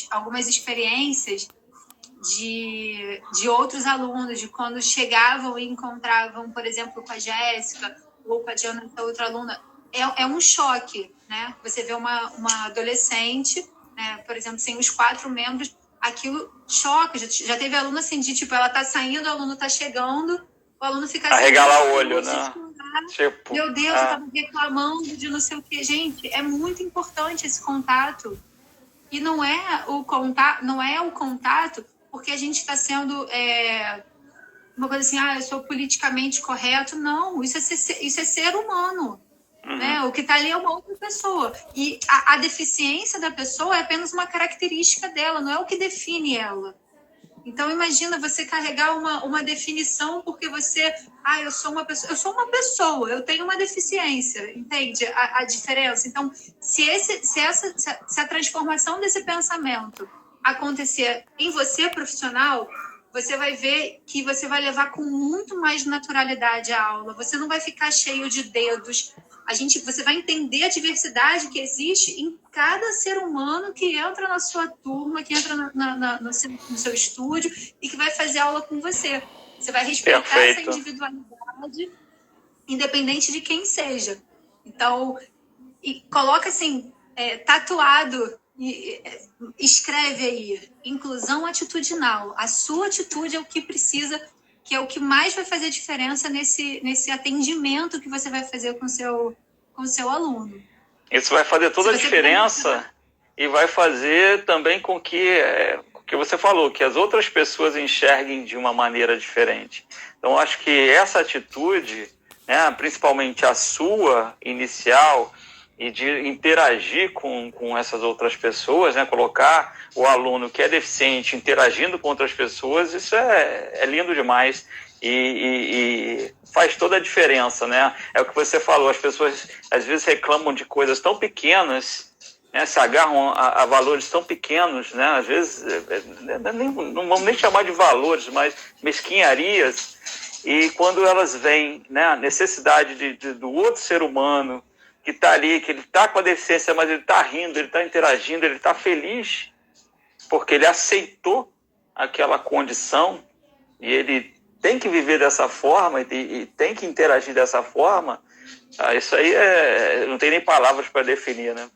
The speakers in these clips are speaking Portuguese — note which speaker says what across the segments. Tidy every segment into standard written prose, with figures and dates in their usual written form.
Speaker 1: algumas experiências de outros alunos, de quando chegavam e encontravam, por exemplo, com a Jéssica ou com a Diana, que é outra aluna. É um choque, né? Você vê uma adolescente, né, por exemplo, sem os 4 membros, aquilo choca. Já teve aluno assim, de tipo, ela tá saindo, o aluno tá chegando, o aluno fica assim...
Speaker 2: Arregalar o olho, né?
Speaker 1: Tipo, meu Deus, eu tava reclamando de não sei o quê. Gente, é muito importante esse contato. E não é o contato porque a gente está sendo uma coisa assim, eu sou politicamente correto. Não, isso é ser humano. Né? O que está ali é uma outra pessoa. E a deficiência da pessoa é apenas uma característica dela, não é o que define ela. Então, imagina você carregar uma definição porque você... eu sou uma pessoa, eu tenho uma deficiência, entende? A diferença. Então, se a transformação desse pensamento acontecer em você, profissional, você vai ver que você vai levar com muito mais naturalidade a aula. Você não vai ficar cheio de dedos. Você vai entender a diversidade que existe em cada ser humano que entra na sua turma, que entra no seu estúdio e que vai fazer aula com você. Você vai respeitar essa individualidade, independente de quem seja. Então, coloca assim, tatuado, escreve aí, inclusão atitudinal. A sua atitude é o que precisa, que é o que mais vai fazer diferença nesse atendimento que você vai fazer com o seu aluno.
Speaker 2: Isso vai fazer toda a diferença e vai fazer também com que você falou, que as outras pessoas enxerguem de uma maneira diferente. Então, acho que essa atitude, né, principalmente a sua inicial, e de interagir com essas outras pessoas, né? Colocar o aluno que é deficiente interagindo com outras pessoas, isso é lindo demais e faz toda a diferença, né? É o que você falou, as pessoas às vezes reclamam de coisas tão pequenas, né? Se agarram a valores tão pequenos, né? Às vezes não vamos nem chamar de valores, mas mesquinharias, e quando elas veem, né, a necessidade do outro ser humano que está ali, que ele está com a deficiência, mas ele está rindo, ele está interagindo, ele está feliz, porque ele aceitou aquela condição e ele tem que viver dessa forma e tem que interagir dessa forma. Isso aí não tem nem palavras para definir, né?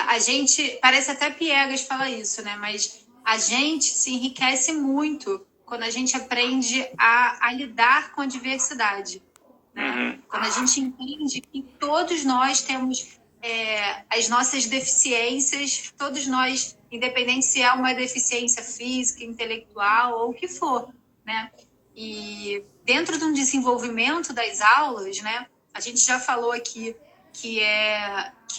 Speaker 1: A gente, parece até piegas falar isso, né? Mas a gente se enriquece muito quando a gente aprende a lidar com a diversidade. Né? Quando a gente entende que todos nós temos as nossas deficiências, todos nós, independente se é uma deficiência física, intelectual ou o que for, né? E dentro de um desenvolvimento das aulas, né? A gente já falou aqui que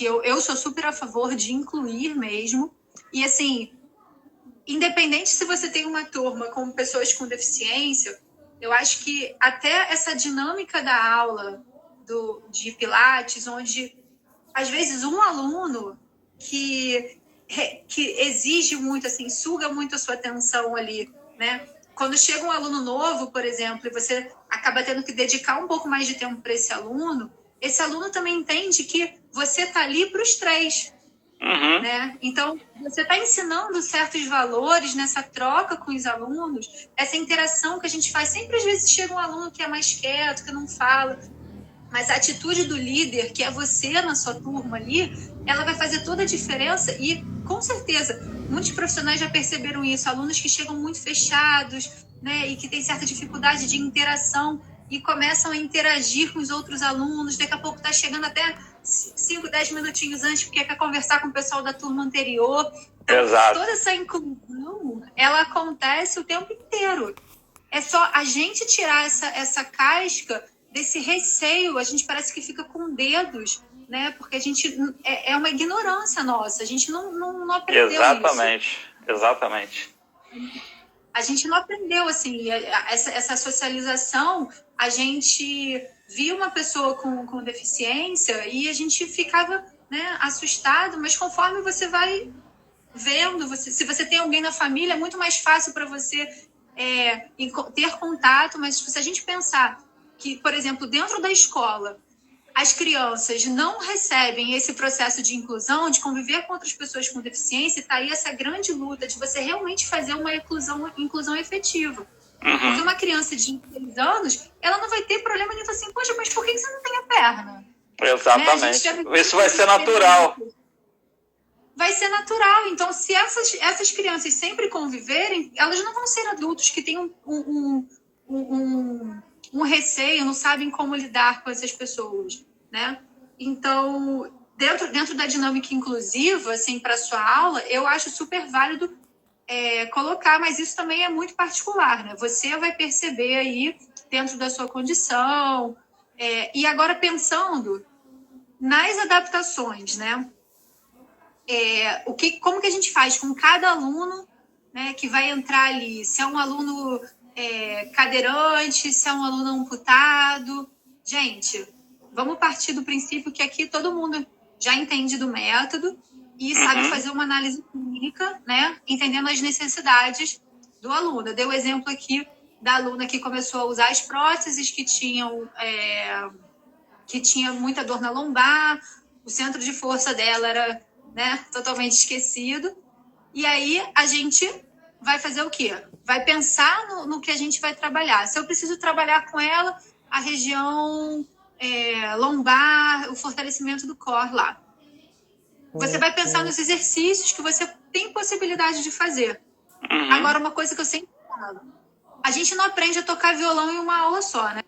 Speaker 1: eu sou super a favor de incluir mesmo. E assim, independente se você tem uma turma com pessoas com deficiência, eu acho que até essa dinâmica da aula de Pilates, onde às vezes um aluno que exige muito, assim, suga muito a sua atenção ali, né? Quando chega um aluno novo, por exemplo, e você acaba tendo que dedicar um pouco mais de tempo para esse aluno também entende que você está ali para os 3. Né? Então, você está ensinando certos valores nessa troca com os alunos, essa interação que a gente faz. Sempre, às vezes, chega um aluno que é mais quieto, que não fala, mas a atitude do líder, que é você na sua turma ali, ela vai fazer toda a diferença e, com certeza, muitos profissionais já perceberam isso. Alunos que chegam muito fechados, né, e que têm certa dificuldade de interação e começam a interagir com os outros alunos, daqui a pouco está chegando até 5, 10 minutinhos antes, porque quer conversar com o pessoal da turma anterior. Então, toda essa inclusão, ela acontece o tempo inteiro. É só a gente tirar essa casca desse receio, a gente parece que fica com dedos, né? Porque a gente é uma ignorância nossa, a gente não aprendeu
Speaker 2: Exatamente.
Speaker 1: A gente não aprendeu, assim, essa socialização, a gente via uma pessoa com deficiência e a gente ficava, né, assustado, mas conforme você vai vendo, se você tem alguém na família, é muito mais fácil para você ter contato, mas se a gente pensar que, por exemplo, dentro da escola, as crianças não recebem esse processo de inclusão, de conviver com outras pessoas com deficiência, está aí essa grande luta de você realmente fazer uma inclusão efetiva. Porque uma criança de 6 anos, ela não vai ter problema nenhum assim, poxa, mas por que você não tem a perna?
Speaker 2: Exatamente. Isso vai ser natural.
Speaker 1: Vai ser natural. Então, se essas crianças sempre conviverem, elas não vão ser adultos que têm um receio, não sabem como lidar com essas pessoas, né? Então, dentro da dinâmica inclusiva, assim, para sua aula, eu acho super válido colocar, mas isso também é muito particular, né? Você vai perceber aí, dentro da sua condição, e agora pensando nas adaptações, né? Como que a gente faz com cada aluno, né, que vai entrar ali? Se é um aluno cadeirante, se é um aluno amputado. Gente, vamos partir do princípio que aqui todo mundo já entende do método e sabe fazer uma análise clínica, né, entendendo as necessidades do aluno. Eu dei o exemplo aqui da aluna que começou a usar as próteses, que tinha muita dor na lombar, o centro de força dela era, né, totalmente esquecido. E aí a gente vai fazer o quê? Vai pensar no que a gente vai trabalhar. Se eu preciso trabalhar com ela a região lombar, o fortalecimento do core lá. Você vai pensar nos exercícios que você tem possibilidade de fazer. Agora, uma coisa que eu sempre falo, a gente não aprende a tocar violão em uma aula só, né?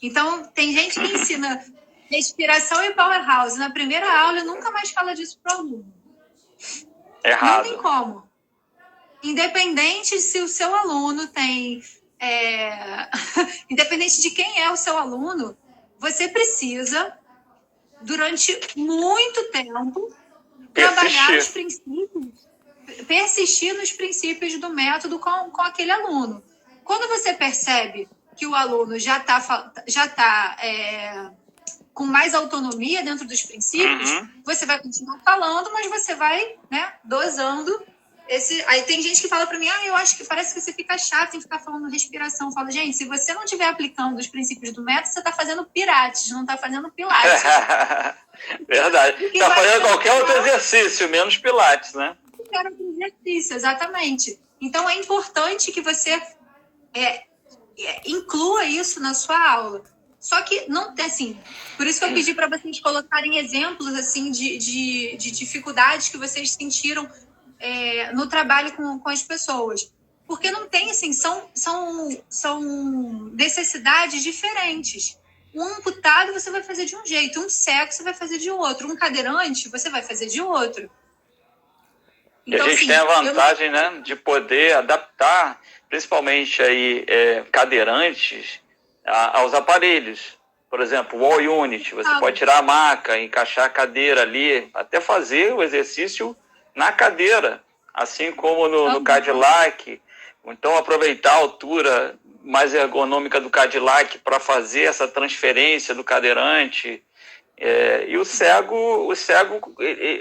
Speaker 1: Então, tem gente que ensina respiração e powerhouse na primeira aula e nunca mais fala disso para o aluno.
Speaker 2: Errado.
Speaker 1: Não tem como. Independente se o seu aluno tem... Independente de quem é o seu aluno, você precisa, durante muito tempo, trabalhar nos princípios, persistir nos princípios do método com aquele aluno. Quando você percebe que o aluno já tá com mais autonomia dentro dos princípios, você vai continuar falando, mas você vai, né, dosando Aí tem gente que fala para mim, eu acho que parece que você fica chato em ficar falando respiração. Eu falo, gente, se você não estiver aplicando os princípios do método, você está fazendo pilates, não está fazendo pilates.
Speaker 2: Verdade. Está fazendo qualquer outro exercício, menos pilates, né?
Speaker 1: Qualquer outro exercício, exatamente. Então, é importante que você inclua isso na sua aula. Só que não tem, assim, por isso que eu pedi para vocês colocarem exemplos, assim, de dificuldades que vocês sentiram no trabalho com as pessoas. Porque não tem, assim, são necessidades diferentes. Um amputado você vai fazer de um jeito, um cego você vai fazer de outro, um cadeirante você vai fazer de outro.
Speaker 2: Então, e a gente tem a vantagem, né, de poder adaptar, principalmente aí, cadeirantes, aos aparelhos. Por exemplo, wall unit, você pode tirar a maca, encaixar a cadeira ali, até fazer o exercício na cadeira, assim como no Cadillac. Então, aproveitar a altura mais ergonômica do Cadillac para fazer essa transferência do cadeirante. E o cego,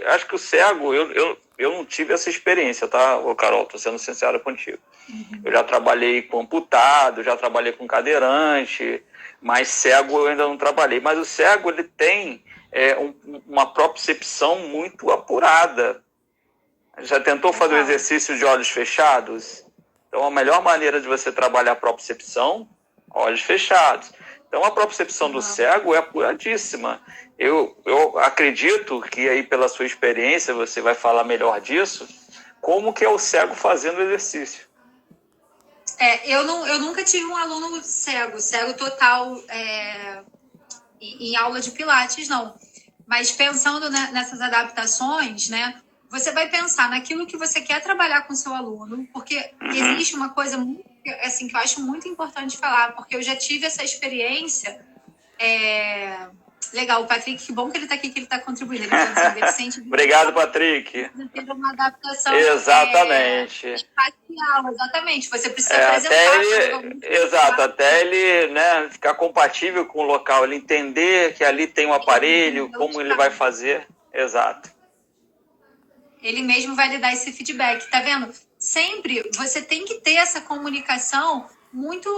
Speaker 2: acho que o cego, eu não tive essa experiência, tá, Carol? Tô sendo sincero contigo. Eu já trabalhei com amputado, já trabalhei com cadeirante, mas cego eu ainda não trabalhei. Mas o cego, ele tem uma propriocepção muito apurada. Já tentou fazer o exercício de olhos fechados? Então, a melhor maneira de você trabalhar a propriocepção, olhos fechados. Então, a propriocepção do cego é apuradíssima. Eu acredito que aí, pela sua experiência, você vai falar melhor disso, como que é o cego fazendo o exercício.
Speaker 1: Eu nunca tive um aluno cego total em aula de pilates, não. Mas pensando nessas adaptações, né, você vai pensar naquilo que você quer trabalhar com o seu aluno, porque existe uma coisa muito, assim, que eu acho muito importante falar, porque eu já tive essa experiência. Legal, o Patrick, que bom que ele está aqui, que ele está contribuindo. Ele sente
Speaker 2: Obrigado, Patrick.
Speaker 1: Ter uma adaptação
Speaker 2: exatamente.
Speaker 1: espacial, exatamente. Você precisa apresentar.
Speaker 2: Até ele, né, ficar compatível com o local, ele entender que ali tem um aparelho, como ele vai fazer. Exato.
Speaker 1: Ele mesmo vai lhe dar esse feedback, tá vendo? Sempre você tem que ter essa comunicação muito,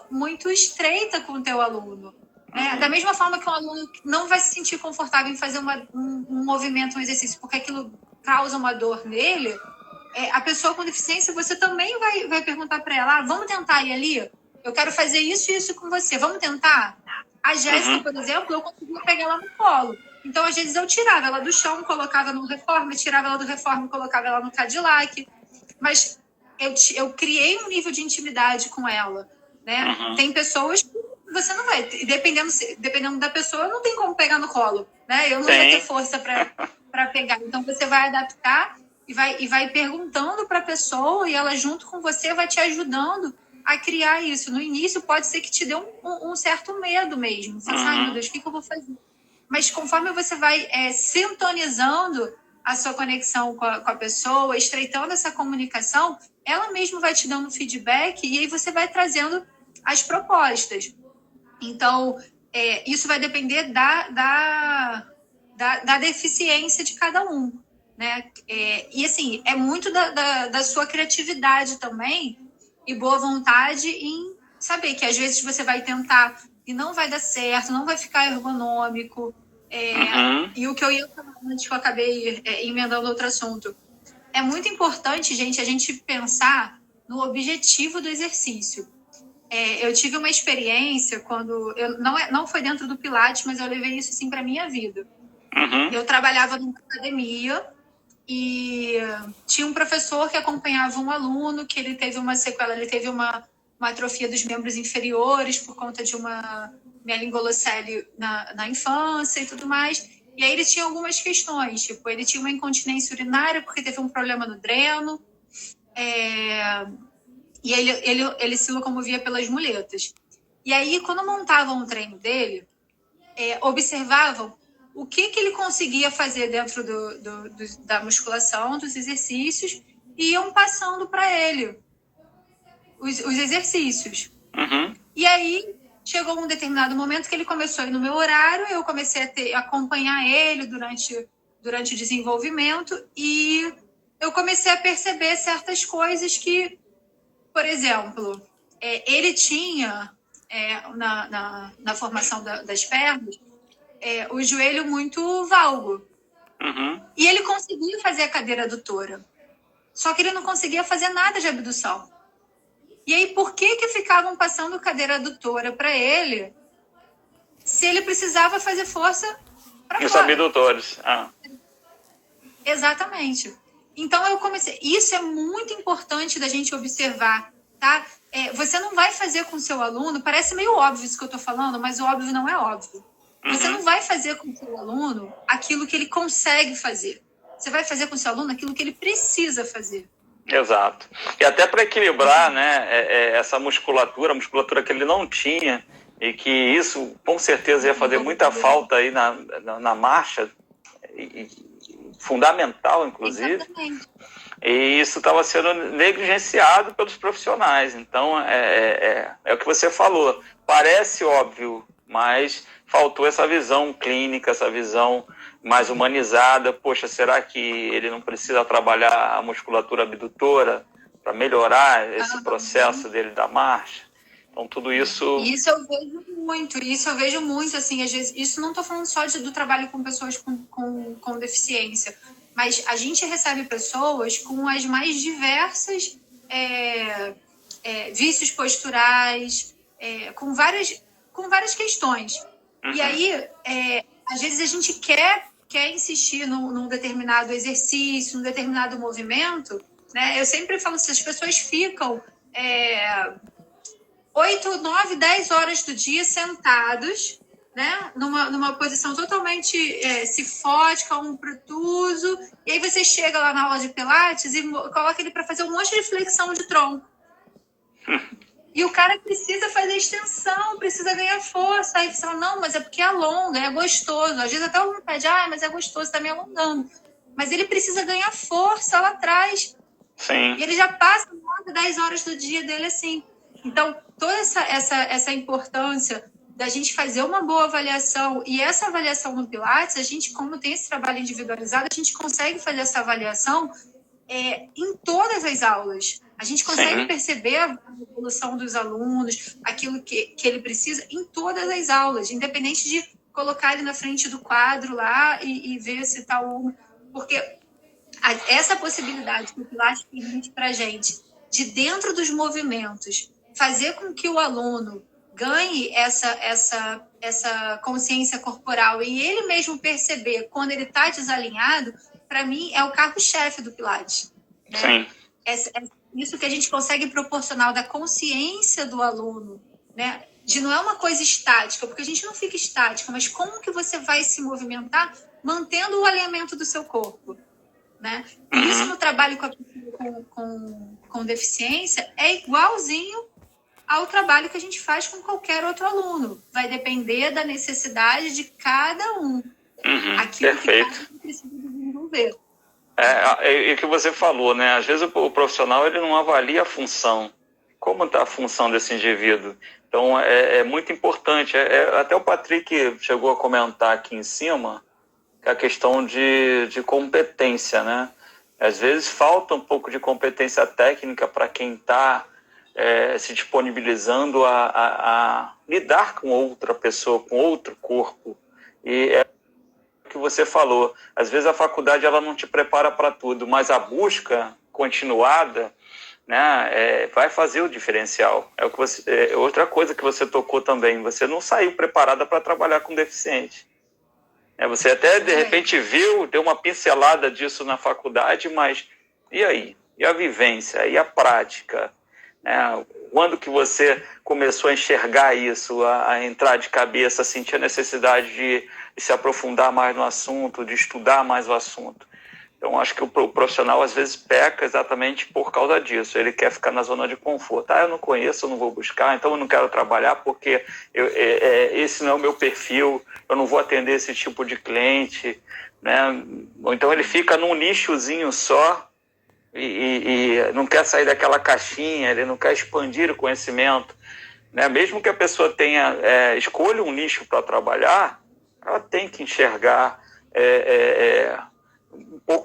Speaker 1: muito estreita com o teu aluno. Né? Da mesma forma que um aluno não vai se sentir confortável em fazer um movimento, um exercício, porque aquilo causa uma dor nele, a pessoa com deficiência, você também vai perguntar para ela, vamos tentar ir ali? Eu quero fazer isso e isso com você, vamos tentar? A Jéssica, por exemplo, eu conseguia pegar ela no colo. Então, às vezes, eu tirava ela do chão, colocava no Reforma, tirava ela do Reforma, colocava ela no Cadillac. Mas eu criei um nível de intimidade com ela, né? Tem pessoas que você não vai... Dependendo da pessoa, não tem como pegar no colo, né? Eu não ia ter força para pegar. Então, você vai adaptar e vai perguntando para a pessoa e ela, junto com você, vai te ajudando a criar isso. No início, pode ser que te dê um certo medo mesmo. Você sabe, meu Deus, o que eu vou fazer? Mas conforme você vai sintonizando a sua conexão com a pessoa, estreitando essa comunicação, ela mesma vai te dando feedback e aí você vai trazendo as propostas. Então, isso vai depender da deficiência de cada um, né? E, assim, é muito da sua criatividade também e boa vontade em saber que, às vezes, você vai tentar e não vai dar certo, não vai ficar ergonômico. E o que eu ia falar antes que eu acabei emendando outro assunto. É muito importante, gente, a gente pensar no objetivo do exercício. Eu tive uma experiência quando... não foi dentro do Pilates, mas eu levei isso assim para a minha vida. Eu trabalhava numa academia e tinha um professor que acompanhava um aluno que ele teve uma sequela, ele teve uma atrofia dos membros inferiores por conta de uma mielingolocele na infância e tudo mais. E aí ele tinha algumas questões, tipo, ele tinha uma incontinência urinária porque teve um problema no dreno, e ele se locomovia pelas muletas. E aí, quando montavam o treino dele, observavam o que ele conseguia fazer dentro da musculação, dos exercícios, e iam passando para ele os exercícios. E aí, chegou um determinado momento que ele começou a ir no meu horário, eu comecei a acompanhar ele durante o desenvolvimento, e eu comecei a perceber certas coisas que, por exemplo, ele tinha, na formação das pernas, o joelho muito valgo. E ele conseguia fazer a cadeira adutora. Só que ele não conseguia fazer nada de abdução. E aí, por que ficavam passando cadeira adutora para ele se ele precisava fazer força para fora?
Speaker 2: Os abdutores.
Speaker 1: Exatamente. Então, eu comecei... Isso é muito importante da gente observar, tá? Você não vai fazer com o seu aluno... Parece meio óbvio isso que eu estou falando, mas o óbvio não é óbvio. Você não vai fazer com o seu aluno aquilo que ele consegue fazer. Você vai fazer com o seu aluno aquilo que ele precisa fazer.
Speaker 2: Exato. E até para equilibrar, né, essa musculatura, a musculatura que ele não tinha, e que isso com certeza ia fazer muita falta aí na marcha, fundamental, inclusive.
Speaker 1: Exatamente.
Speaker 2: E isso estava sendo negligenciado pelos profissionais. Então, é o que você falou. Parece óbvio, mas faltou essa visão clínica, essa visão mais humanizada. Poxa, será que ele não precisa trabalhar a musculatura abdutora para melhorar esse processo dele da marcha? Então, tudo isso...
Speaker 1: Isso eu vejo muito, assim, às vezes, isso não estou falando só do trabalho com pessoas com deficiência, mas a gente recebe pessoas com as mais diversas vícios posturais, com várias questões. E aí, às vezes a gente quer insistir num determinado exercício, num determinado movimento, né? Eu sempre falo, se as pessoas ficam 8, 9, 10 horas do dia sentados, né? Numa posição totalmente cifótica, um protuso, e aí você chega lá na aula de Pilates e coloca ele para fazer um monte de flexão de tronco. E o cara precisa fazer extensão, precisa ganhar força. Aí você fala, não, mas é porque alonga, é gostoso. Às vezes até o aluno pede, mas é gostoso, tá me alongando. Mas ele precisa ganhar força lá atrás.
Speaker 2: Sim.
Speaker 1: E ele já passa 9, 10 horas do dia dele assim. Então, toda essa importância da gente fazer uma boa avaliação, e essa avaliação no Pilates, a gente, como tem esse trabalho individualizado, a gente consegue fazer essa avaliação em todas as aulas. A gente consegue
Speaker 2: Sim.
Speaker 1: perceber a evolução dos alunos, aquilo que ele precisa em todas as aulas, independente de colocar ele na frente do quadro lá e ver se está aluno. Porque essa possibilidade que o Pilates permite para a gente, de dentro dos movimentos, fazer com que o aluno ganhe essa consciência corporal e ele mesmo perceber quando ele está desalinhado, para mim, é o carro-chefe do Pilates. Né?
Speaker 2: Sim.
Speaker 1: Isso que a gente consegue proporcionar da consciência do aluno, né? De não é uma coisa estática, porque a gente não fica estática, mas como que você vai se movimentar mantendo o alinhamento do seu corpo, né? E isso no trabalho com deficiência é igualzinho ao trabalho que a gente faz com qualquer outro aluno. Vai depender da necessidade de cada um. Aquilo
Speaker 2: Perfeito.
Speaker 1: que cada um precisa desenvolver.
Speaker 2: E o que você falou, né? Às vezes o profissional ele não avalia a função. Como está a função desse indivíduo? Então, é muito importante. Até o Patrick chegou a comentar aqui em cima que a questão de competência, né? Às vezes falta um pouco de competência técnica para quem está se disponibilizando a lidar com outra pessoa, com outro corpo. E que você falou, às vezes a faculdade ela não te prepara para tudo, mas a busca continuada, né, vai fazer o diferencial. Outra coisa que você tocou também, você não saiu preparada para trabalhar com deficiente. Você até de repente viu, deu uma pincelada disso na faculdade, mas e aí? E a vivência? E a prática? Quando que você começou a enxergar isso, a entrar de cabeça, a sentir a necessidade de se aprofundar mais no assunto, de estudar mais o assunto? Então, acho que o profissional, às vezes, peca exatamente por causa disso. Ele quer ficar na zona de conforto. Eu não conheço, eu não vou buscar, então eu não quero trabalhar porque esse não é o meu perfil, eu não vou atender esse tipo de cliente. Né? Ou então ele fica num nichozinho só e não quer sair daquela caixinha, ele não quer expandir o conhecimento. Né? Mesmo que a pessoa escolha um nicho para trabalhar, ela tem que enxergar...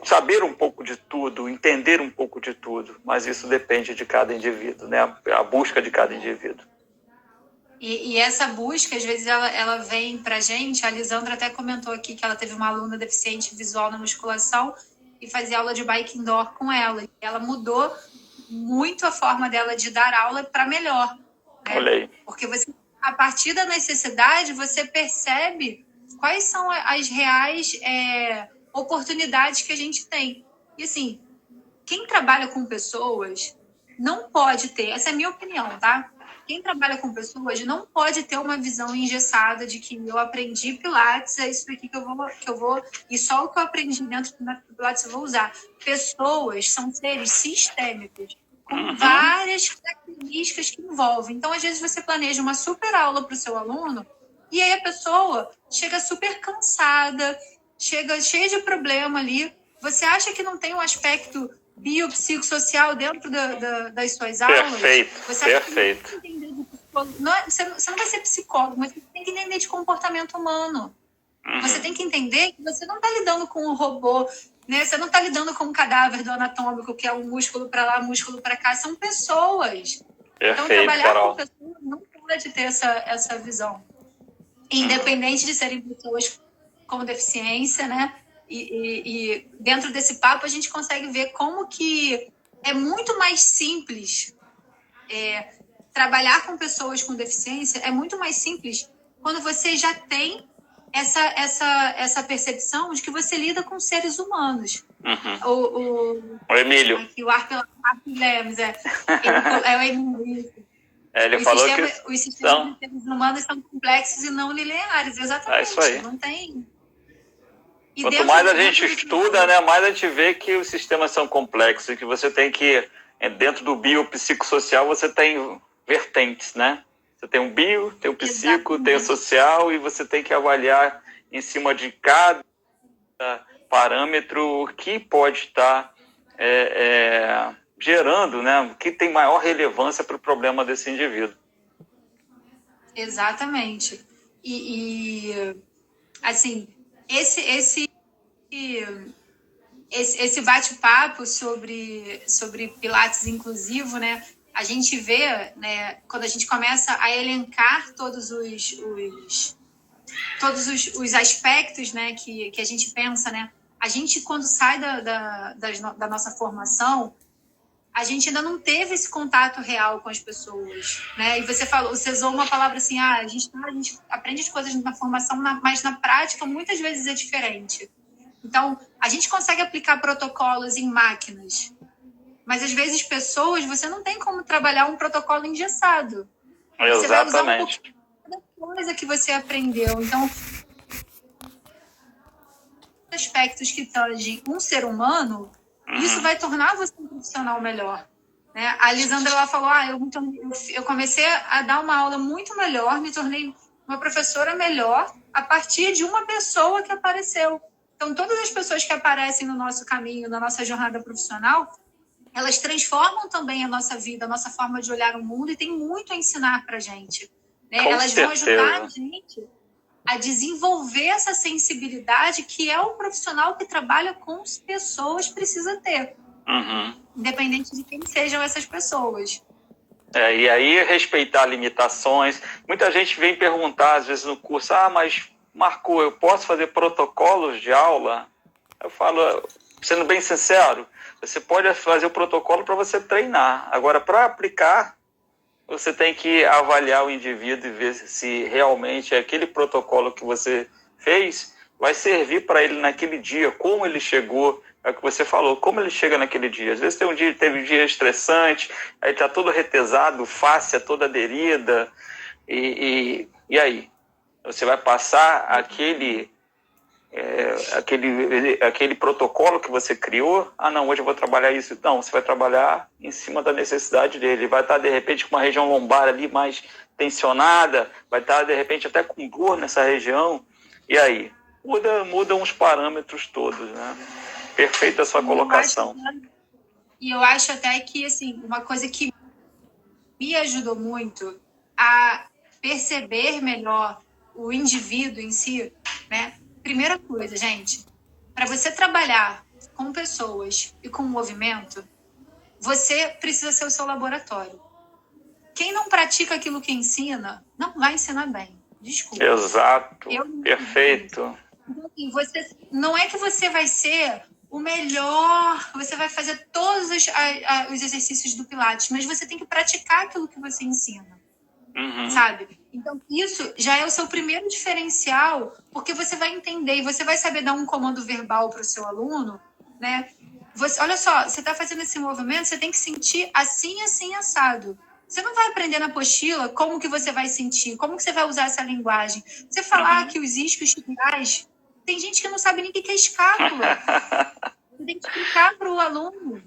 Speaker 2: saber um pouco de tudo, entender um pouco de tudo, mas isso depende de cada indivíduo, né? A busca de cada indivíduo.
Speaker 1: E essa busca, às vezes, ela vem pra gente, a Lisandra até comentou aqui que ela teve uma aluna deficiente visual na musculação e fazia aula de bike indoor com ela. E ela mudou muito a forma dela de dar aula para melhor. Né?
Speaker 2: Olha aí.
Speaker 1: Porque a partir da necessidade, você percebe quais são as reais oportunidades que a gente tem. E assim, quem trabalha com pessoas não pode ter, essa é a minha opinião, tá? Quem trabalha com pessoas não pode ter uma visão engessada de que eu aprendi Pilates, é isso aqui que eu vou e só o que eu aprendi dentro do Pilates eu vou usar. Pessoas são seres sistêmicos, com várias características que envolvem. Então, às vezes, você planeja uma super aula para o seu aluno e aí a pessoa chega super cansada, chega cheia de problema ali. Você acha que não tem um aspecto biopsicossocial dentro das suas aulas?
Speaker 2: Perfeito,
Speaker 1: você
Speaker 2: perfeito.
Speaker 1: Você não vai ser psicólogo, mas você tem que entender de comportamento humano. Você tem que entender que você não está lidando com um robô, né? Você não está lidando com um cadáver do anatômico, que é um músculo para lá, músculo para cá. São pessoas.
Speaker 2: Perfeito,
Speaker 1: então, trabalhar
Speaker 2: Carol.
Speaker 1: com pessoas não pode ter essa visão. Independente de serem pessoas com deficiência, né? E dentro desse papo a gente consegue ver como que é muito mais simples trabalhar com pessoas com deficiência, é muito mais simples quando você já tem essa percepção de que você lida com seres humanos.
Speaker 2: O Emílio.
Speaker 1: Aqui, o Arthur Lemos, é o Emílio.
Speaker 2: Ele falou que
Speaker 1: os sistemas de seres humanos são complexos e não lineares, exatamente.
Speaker 2: É isso aí.
Speaker 1: Não tem...
Speaker 2: Quanto mais a gente estuda, né, mais a gente vê que os sistemas são complexos e que você tem que, dentro do biopsicossocial, você tem vertentes, né? Você tem o bio, tem o psico, tem o social e você tem que avaliar em cima de cada parâmetro o que pode estar gerando, né, o que tem maior relevância para o problema desse indivíduo.
Speaker 1: Exatamente. E assim, esse bate-papo sobre Pilates inclusivo, né? A gente vê, né, quando a gente começa a elencar todos os aspectos, né, que a gente pensa, né? A gente, quando sai da nossa formação, a gente ainda não teve esse contato real com as pessoas, né? E você usou uma palavra assim, a gente aprende as coisas na formação, mas na prática muitas vezes é diferente. Então, a gente consegue aplicar protocolos em máquinas, mas às vezes pessoas, você não tem como trabalhar um protocolo engessado. Você vai usar um pouquinho da coisa que você aprendeu. Então, aspectos que tangem um ser humano, isso vai tornar você um profissional melhor. Né? A Lisandra, ela falou, eu comecei a dar uma aula muito melhor, me tornei uma professora melhor a partir de uma pessoa que apareceu. Então, todas as pessoas que aparecem no nosso caminho, na nossa jornada profissional, elas transformam também a nossa vida, a nossa forma de olhar o mundo e tem muito a ensinar para a gente. Né? Elas vão ajudar a gente a desenvolver essa sensibilidade que é o profissional que trabalha com as pessoas precisa ter. Independente de quem sejam essas pessoas.
Speaker 2: E aí respeitar limitações. Muita gente vem perguntar, às vezes, no curso, mas Marco, eu posso fazer protocolos de aula? Eu falo, sendo bem sincero, você pode fazer o protocolo para você treinar. Agora, para aplicar, você tem que avaliar o indivíduo e ver se realmente aquele protocolo que você fez vai servir para ele naquele dia, como ele chegou, é o que você falou, como ele chega naquele dia. Às vezes teve um dia estressante, aí está todo retesado, face toda aderida, e aí? Você vai passar aquele protocolo que você criou, não, hoje eu vou trabalhar isso. Não, você vai trabalhar em cima da necessidade dele. Vai estar, de repente, com uma região lombar ali mais tensionada, vai estar, de repente, até com dor nessa região. E aí? Mudam os parâmetros todos, né? Perfeita a sua colocação.
Speaker 1: Eu acho até que, assim, uma coisa que me ajudou muito a perceber melhor o indivíduo em si, né? Primeira coisa, gente, para você trabalhar com pessoas e com movimento, você precisa ser o seu laboratório. Quem não pratica aquilo que ensina, não vai ensinar bem. Desculpa.
Speaker 2: Exato. Perfeito.
Speaker 1: Não é que você vai ser o melhor, você vai fazer todos os exercícios do Pilates, mas você tem que praticar aquilo que você ensina. Sabe? Então, isso já é o seu primeiro diferencial, porque você vai entender e você vai saber dar um comando verbal para o seu aluno, né? Olha só, você está fazendo esse movimento, você tem que sentir assim, assim, assado. Você não vai aprender na apostila como que você vai sentir, como que você vai usar essa linguagem. Você falar que os isquiotibiais, tem gente que não sabe nem o que é escápula. Você tem que explicar para o aluno.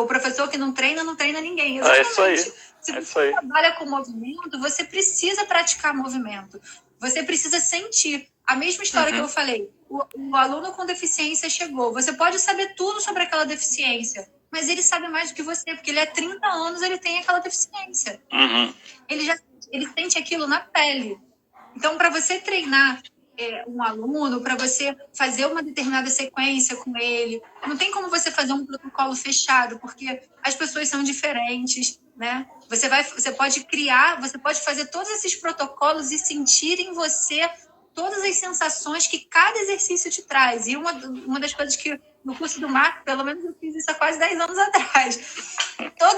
Speaker 1: O professor que não treina ninguém.
Speaker 2: Exatamente. É isso aí.
Speaker 1: Se você trabalha com movimento, você precisa praticar movimento. Você precisa sentir. A mesma história que eu falei. O aluno com deficiência chegou. Você pode saber tudo sobre aquela deficiência, mas ele sabe mais do que você, porque ele há 30 anos ele tem aquela deficiência. Ele sente aquilo na pele. Então, para você treinar um aluno, para você fazer uma determinada sequência com ele, não tem como você fazer um protocolo fechado, porque as pessoas são diferentes, né? Você pode criar, você pode fazer todos esses protocolos e sentir em você todas as sensações que cada exercício te traz. E uma das coisas que no curso do Marco, pelo menos eu fiz isso há quase 10 anos atrás.